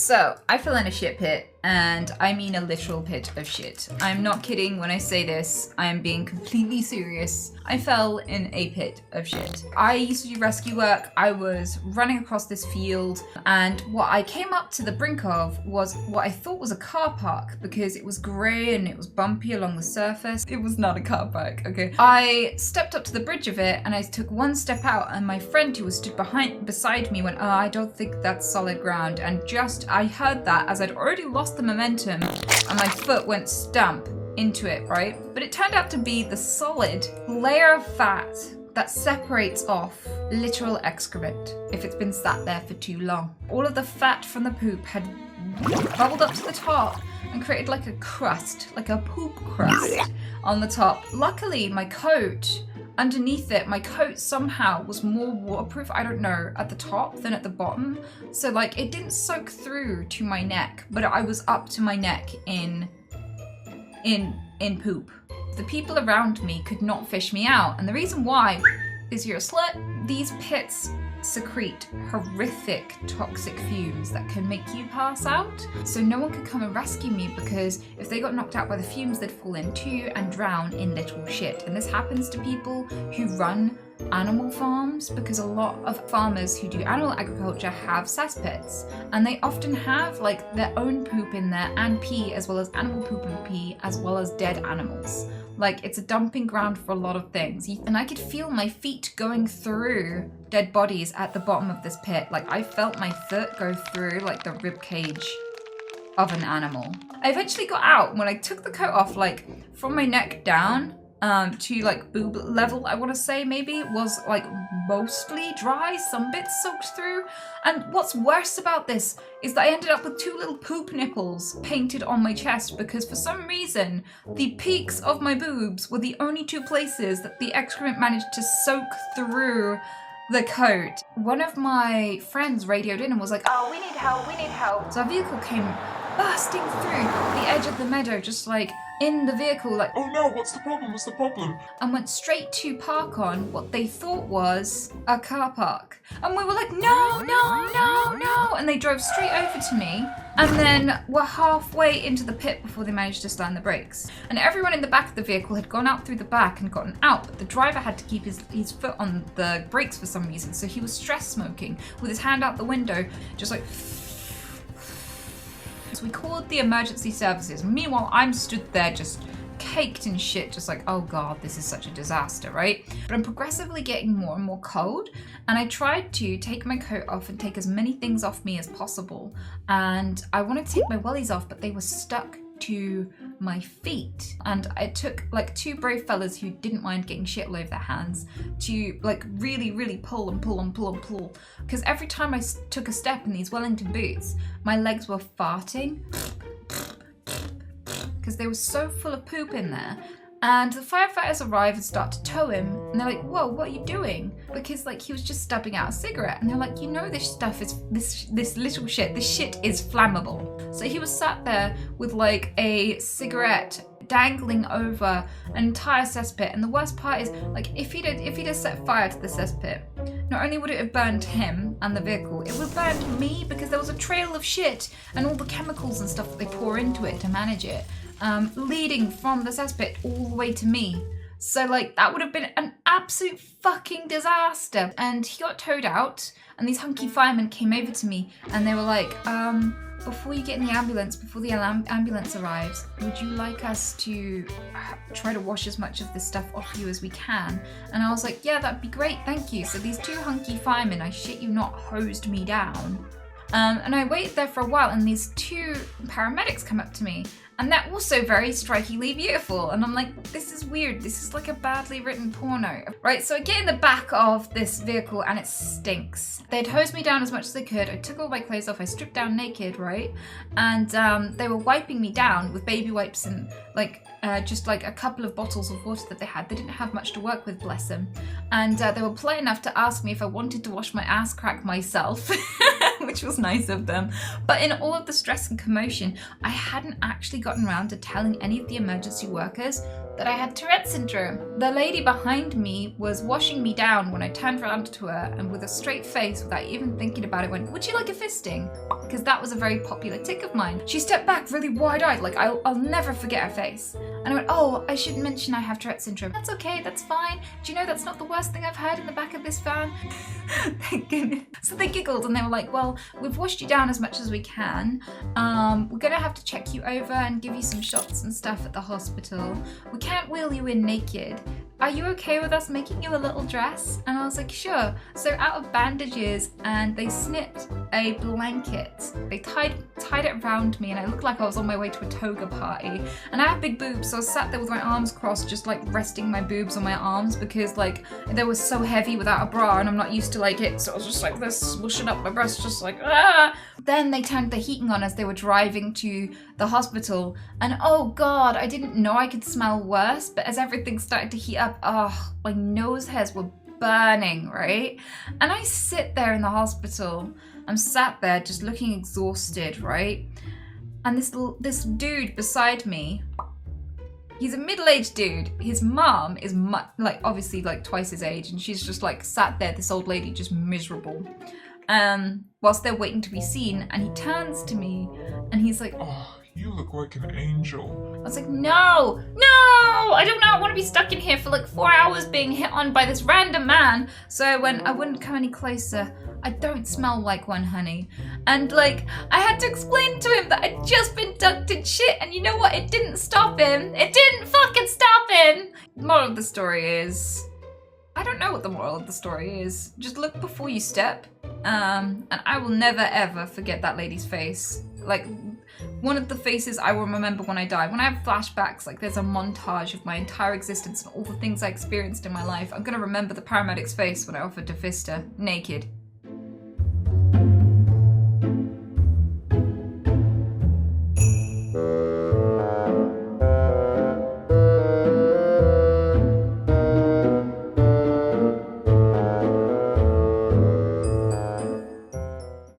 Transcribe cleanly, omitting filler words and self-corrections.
So, I fell in a shit pit, and I mean a literal pit of shit. I'm not kidding when I say this, I am being completely serious. I fell in a pit of shit. I used to do rescue work, I was running across this field, and what I came up to the brink of was what I thought was a car park, because it was grey and it was bumpy along the surface. It was not a car park, okay? I stepped up to the bridge of it, and I took one step out, and my friend who was stood beside me went, "Oh, I don't think that's solid ground," and I heard that as I'd already lost the momentum and my foot went stump into it, right? But it turned out to be the solid layer of fat that separates off literal excrement if it's been sat there for too long. All of the fat from the poop had bubbled up to the top and created like a crust, like a poop crust on the top. Luckily, my coat, underneath it, my coat somehow was more waterproof, I don't know, at the top than at the bottom. So like it didn't soak through to my neck, but I was up to my neck in poop. The people around me could not fish me out. And the reason why is you're a slut. These pits secrete horrific toxic fumes that can make you pass out. So no one could come and rescue me, because if they got knocked out by the fumes, they'd fall in too and drown in literal shit. And this happens to people who run animal farms, because a lot of farmers who do animal agriculture have cesspits, and they often have like their own poop in there and pee, as well as animal poop and pee, as well as dead animals. Like, it's a dumping ground for a lot of things. And I could feel my feet going through dead bodies at the bottom of this pit. Like, I felt my foot go through like the rib cage of an animal. I eventually got out. When I took the coat off, like from my neck down to like boob level, I want to say, maybe it was like mostly dry, some bits soaked through. And what's worse about this is that I ended up with two little poop nipples painted on my chest, because for some reason the peaks of my boobs were the only two places that the excrement managed to soak through the coat. One of my friends radioed in and was like, "Oh, we need help, we need help." So a vehicle came bursting through the edge of the meadow, just like in the vehicle, like, "Oh no, what's the problem? What's the problem?" And went straight to park on what they thought was a car park. And we were like, "No, no, no, no." And they drove straight over to me, and then were halfway into the pit before they managed to slam the brakes. And everyone in the back of the vehicle had gone out through the back and gotten out, but the driver had to keep his foot on the brakes for some reason. So he was stress smoking with his hand out the window, just like. So we called the emergency services. Meanwhile, I'm stood there just caked in shit, just like, oh god, this is such a disaster, right? But I'm progressively getting more and more cold, and I tried to take my coat off and take as many things off me as possible. And I wanted to take my wellies off, but they were stuck to my feet. And it took like two brave fellas who didn't mind getting shit all over their hands to like really pull and pull and pull and pull. Because every time I took a step in these Wellington boots, my legs were farting because they were so full of poop in there. And the firefighters arrive and start to tow him, and they're like, "Whoa, what are you doing?" Because like he was just stubbing out a cigarette, and they're like, "You know, this stuff is this little shit. This shit is flammable." So he was sat there with like a cigarette dangling over an entire cesspit. And the worst part is, like, if he'd have set fire to the cesspit, not only would it have burned him and the vehicle, it would have burned me, because there was a trail of shit and all the chemicals and stuff that they pour into it to manage it, leading from the cesspit all the way to me. So like that would have been an absolute fucking disaster. And he got towed out, and these hunky firemen came over to me, and they were like, "Before you get in the ambulance, before the ambulance arrives, would you like us to try to wash as much of this stuff off you as we can?" And I was like, "Yeah, that'd be great, thank you." So these two hunky firemen, I shit you not, hosed me down. And I waited there for a while, and these two paramedics come up to me, and they're also very strikingly beautiful. And I'm like, this is weird. This is like a badly written porno. Right, so I get in the back of this vehicle, and it stinks. They'd hosed me down as much as they could. I took all my clothes off. I stripped down naked, right? And they were wiping me down with baby wipes and like just like a couple of bottles of water that they had. They didn't have much to work with, bless them. And they were polite enough to ask me if I wanted to wash my ass crack myself, which was nice of them. But in all of the stress and commotion, I hadn't actually gotten around to telling any of the emergency workers that I had Tourette syndrome. The lady behind me was washing me down when I turned around to her and with a straight face, without even thinking about it, went, "Would you like a fisting?" Because that was a very popular tick of mine. She stepped back really wide-eyed, like I'll never forget her face. And I went, "Oh, I should mention I have Tourette syndrome." "That's okay, that's fine. Do you know that's not the worst thing I've heard in the back of this van?" Thank goodness. So they giggled and they were like, "Well, we've washed you down as much as we can. We're gonna have to check you over and give you some shots and stuff at the hospital. We can't wheel you in naked. Are you okay with us making you a little dress?" And I was like, "Sure." So out of bandages, and they snipped a blanket. They tied it around me, and I looked like I was on my way to a toga party. And I have big boobs, so I sat there with my arms crossed, just like resting my boobs on my arms because like they were so heavy without a bra, and I'm not used to like it. So I was just like this, swooshing up my breasts, just like ah. Then they turned the heating on as they were driving to the hospital, and oh god, I didn't know I could smell worse. But as everything started to heat up, oh, my nose hairs were burning, right? And I sit there in the hospital. I'm sat there just looking exhausted, right? And this dude beside me, he's a middle-aged dude. His mom is like obviously like twice his age, and she's just like sat there, this old lady, just miserable. Whilst they're waiting to be seen, and he turns to me and he's like, Oh, you look like an angel. I was like, no, I do not want to be stuck in here for like 4 hours being hit on by this random man. So I went, "I wouldn't come any closer. I don't smell like one, honey." And like, I had to explain to him that I'd just been dunked in shit, and you know what? It didn't stop him. It didn't fucking stop him. Moral of the story is, I don't know what the moral of the story is. Just look before you step. And I will never ever forget that lady's face. Like, one of the faces I will remember when I die. When I have flashbacks, like there's a montage of my entire existence and all the things I experienced in my life, I'm gonna remember the paramedic's face when I offered to fist her naked.